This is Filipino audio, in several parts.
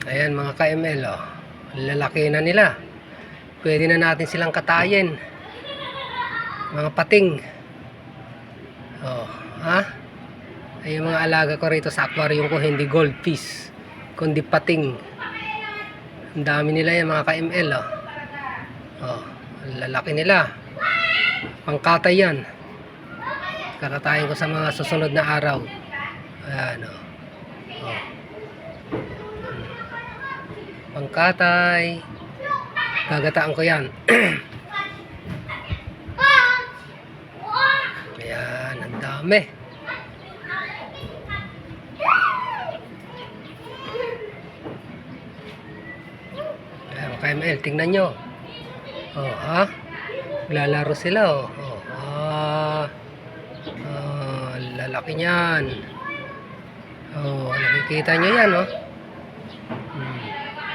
Ayan mga ka-ML, oh. Lalaki na nila. Pwede na natin silang katayin. Mga pating. Oh, ha? Ay yung mga alaga ko rito sa aquarium ko, hindi goldfish, kundi pating. Ang dami nila yan mga ka-ML, oh. Oh, lalaki nila. Pangkatay yan. Kakatayin ko sa mga susunod na araw. Ayan, oh. Oh. Pangkatay. Gagataan ko yan. Ayan, ang dami. Ayan, KML, tingnan nyo. Oh, ha? Lalaro sila, oh. Oh, lalaki niyan. Oh, nakikita nyo yan, oh.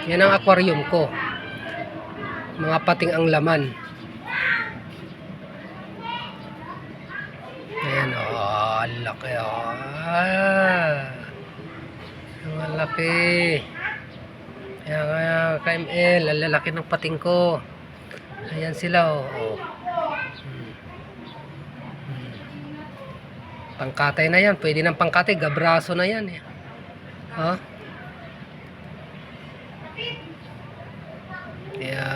Yan ang aquarium ko. Mga pating ang laman. Ayan, oh, laki, oh. Malaki. Kaya KML, lalaki ng pating ko. Ayan sila, oh. Pangkatay na yan. Pwede ng pangkatay. Gabraso na yan, eh. Ha? Kaya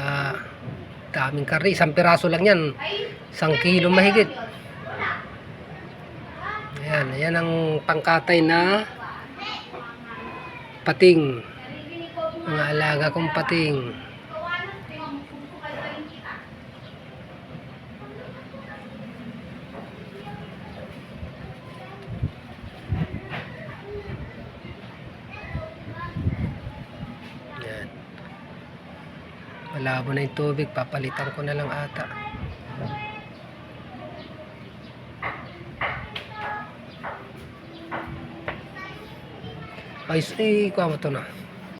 daming karne. Isang piraso lang yan. 1 kilo mahigit. Ayan. Ayan ang pangkatay na pating. Mga alaga kong pating. Ayan. Malabo na yung tubig. Papalitan ko na lang ata. Ay, kuha mo ito na.